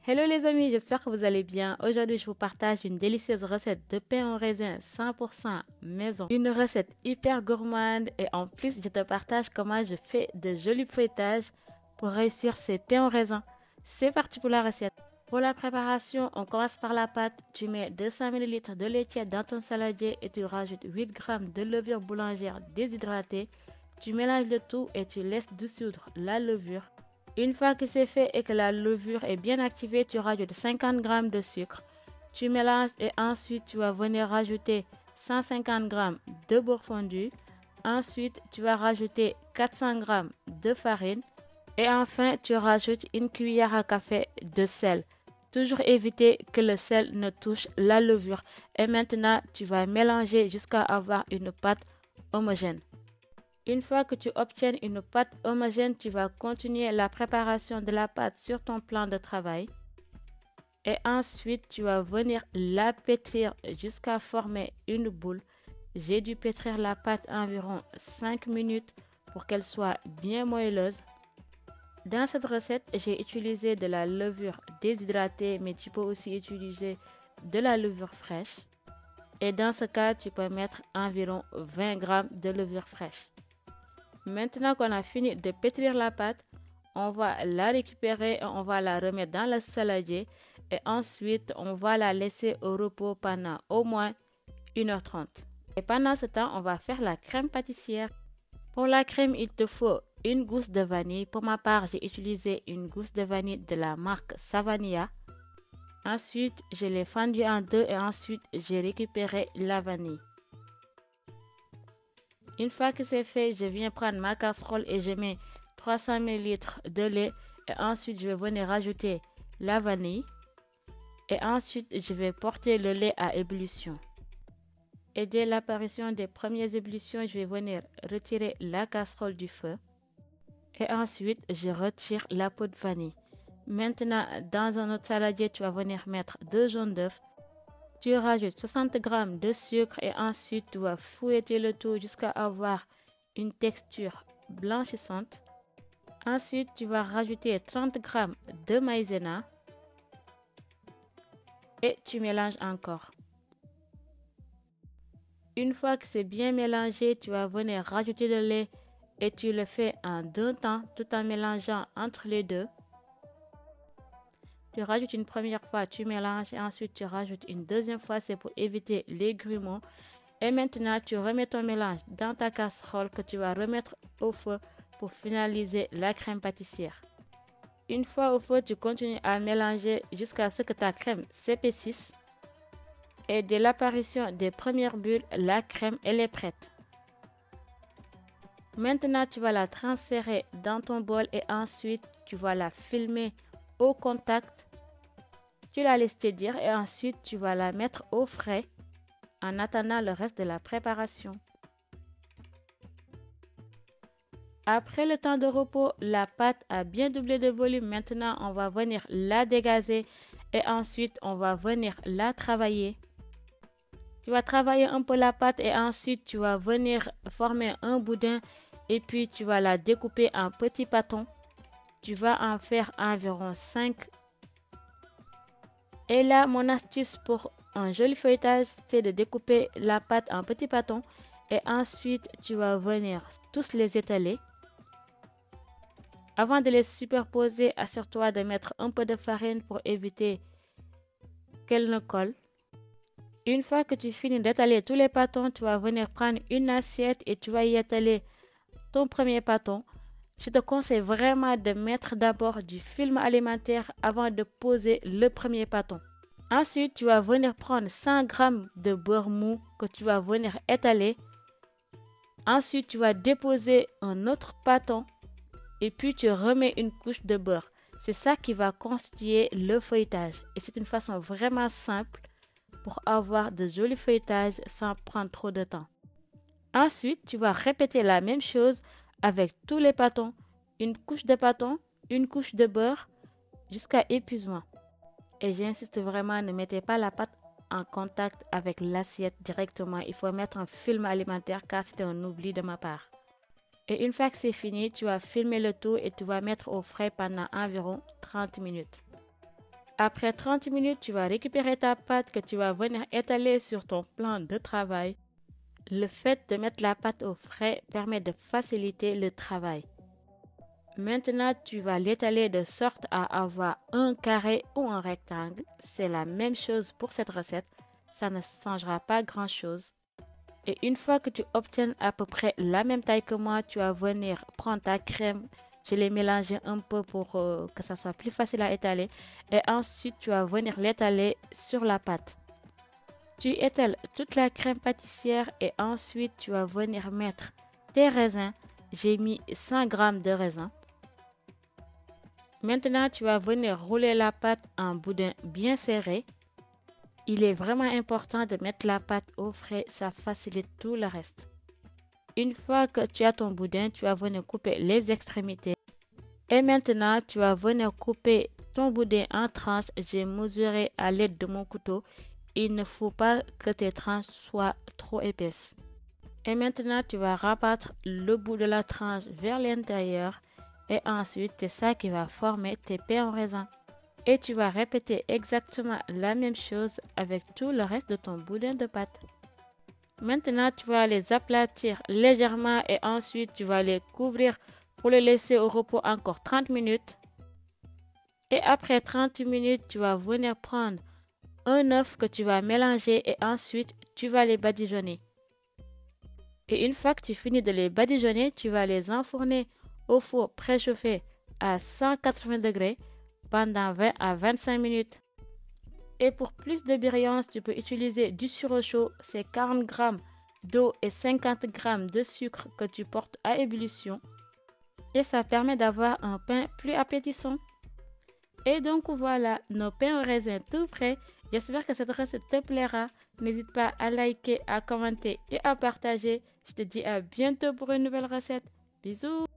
Hello les amis, j'espère que vous allez bien. Aujourd'hui, je vous partage une délicieuse recette de pain au raisin 100% maison. Une recette hyper gourmande et en plus, je te partage comment je fais de jolis feuilletages pour réussir ces pains au raisin. C'est parti pour la recette. Pour la préparation, on commence par la pâte. Tu mets 200 ml de lait tiède dans ton saladier et tu rajoutes 8 g de levure boulangère déshydratée. Tu mélanges le tout et tu laisses dissoudre la levure. Une fois que c'est fait et que la levure est bien activée, tu rajoutes 50 g de sucre. Tu mélanges et ensuite tu vas venir rajouter 150 g de beurre fondu. Ensuite, tu vas rajouter 400 g de farine. Et enfin, tu rajoutes une cuillère à café de sel. Toujours éviter que le sel ne touche la levure. Et maintenant, tu vas mélanger jusqu'à avoir une pâte homogène. Une fois que tu obtiens une pâte homogène, tu vas continuer la préparation de la pâte sur ton plan de travail. Et ensuite, tu vas venir la pétrir jusqu'à former une boule. J'ai dû pétrir la pâte environ 5 minutes pour qu'elle soit bien moelleuse. Dans cette recette, j'ai utilisé de la levure déshydratée, mais tu peux aussi utiliser de la levure fraîche. Et dans ce cas, tu peux mettre environ 20 g de levure fraîche. Maintenant qu'on a fini de pétrir la pâte, on va la récupérer et on va la remettre dans le saladier. Et ensuite, on va la laisser au repos pendant au moins 1h30. Et pendant ce temps, on va faire la crème pâtissière. Pour la crème, il te faut une gousse de vanille. Pour ma part, j'ai utilisé une gousse de vanille de la marque Savania. Ensuite, je l'ai fendue en deux et ensuite, j'ai récupéré la vanille. Une fois que c'est fait, je viens prendre ma casserole et je mets 300 ml de lait. Et ensuite, je vais venir rajouter la vanille. Et ensuite, je vais porter le lait à ébullition. Et dès l'apparition des premières ébullitions, je vais venir retirer la casserole du feu. Et ensuite, je retire la peau de vanille. Maintenant, dans un autre saladier, tu vas venir mettre 2 jaunes d'œufs. Tu rajoutes 60 g de sucre et ensuite tu vas fouetter le tout jusqu'à avoir une texture blanchissante. Ensuite, tu vas rajouter 30 g de maïzena et tu mélanges encore. Une fois que c'est bien mélangé, tu vas venir rajouter le lait et tu le fais en deux temps tout en mélangeant entre les deux. Tu rajoutes une première fois, tu mélanges et ensuite tu rajoutes une deuxième fois, c'est pour éviter les grumeaux. Et maintenant, tu remets ton mélange dans ta casserole que tu vas remettre au feu pour finaliser la crème pâtissière. Une fois au feu, tu continues à mélanger jusqu'à ce que ta crème s'épaississe. Et dès l'apparition des premières bulles, la crème elle est prête. Maintenant, tu vas la transférer dans ton bol et ensuite, tu vas la filmer au contact. Tu la laisses tiédir et ensuite tu vas la mettre au frais en attendant le reste de la préparation. Après le temps de repos, la pâte a bien doublé de volume. Maintenant, on va venir la dégazer et ensuite on va venir la travailler. Tu vas travailler un peu la pâte et ensuite tu vas venir former un boudin et puis tu vas la découper en petits pâtons. Tu vas en faire environ 5. Et là, mon astuce pour un joli feuilletage, c'est de découper la pâte en petits pâtons et ensuite tu vas venir tous les étaler. Avant de les superposer, assure-toi de mettre un peu de farine pour éviter qu'elle ne colle. Une fois que tu finis d'étaler tous les pâtons, tu vas venir prendre une assiette et tu vas y étaler ton premier pâton. Je te conseille vraiment de mettre d'abord du film alimentaire avant de poser le premier pâton. Ensuite, tu vas venir prendre 100 g de beurre mou que tu vas venir étaler. Ensuite, tu vas déposer un autre pâton et puis tu remets une couche de beurre. C'est ça qui va constituer le feuilletage. Et c'est une façon vraiment simple pour avoir de jolis feuilletages sans prendre trop de temps. Ensuite, tu vas répéter la même chose avec tous les pâtons, une couche de pâton, une couche de beurre, jusqu'à épuisement. Et j'insiste vraiment, ne mettez pas la pâte en contact avec l'assiette directement. Il faut mettre un film alimentaire car c'était un oubli de ma part. Et une fois que c'est fini, tu vas filmer le tout et tu vas mettre au frais pendant environ 30 minutes. Après 30 minutes, tu vas récupérer ta pâte que tu vas venir étaler sur ton plan de travail. Le fait de mettre la pâte au frais permet de faciliter le travail. Maintenant, tu vas l'étaler de sorte à avoir un carré ou un rectangle. C'est la même chose pour cette recette. Ça ne changera pas grand-chose. Et une fois que tu obtiens à peu près la même taille que moi, tu vas venir prendre ta crème. Je l'ai mélangé un peu pour que ça soit plus facile à étaler. Et ensuite, tu vas venir l'étaler sur la pâte. Tu étales toute la crème pâtissière et ensuite, tu vas venir mettre tes raisins. J'ai mis 100 g de raisins. Maintenant, tu vas venir rouler la pâte en boudin bien serré. Il est vraiment important de mettre la pâte au frais, ça facilite tout le reste. Une fois que tu as ton boudin, tu vas venir couper les extrémités. Et maintenant, tu vas venir couper ton boudin en tranches. J'ai mesuré à l'aide de mon couteau. Il ne faut pas que tes tranches soient trop épaisses. Et maintenant, tu vas rabattre le bout de la tranche vers l'intérieur. Et ensuite, c'est ça qui va former tes pains en raisin. Et tu vas répéter exactement la même chose avec tout le reste de ton boudin de pâte. Maintenant, tu vas les aplatir légèrement et ensuite tu vas les couvrir pour les laisser au repos encore 30 minutes. Et après 30 minutes, tu vas venir prendre un œuf que tu vas mélanger et ensuite tu vas les badigeonner. Et une fois que tu finis de les badigeonner, tu vas les enfourner au four préchauffé à 180 degrés pendant 20 à 25 minutes. Et pour plus de brillance, tu peux utiliser du sirop chaud, c'est 40 g d'eau et 50 g de sucre que tu portes à ébullition. Et ça permet d'avoir un pain plus appétissant. Et donc voilà, nos pains au raisin tout prêts. J'espère que cette recette te plaira. N'hésite pas à liker, à commenter et à partager. Je te dis à bientôt pour une nouvelle recette. Bisous!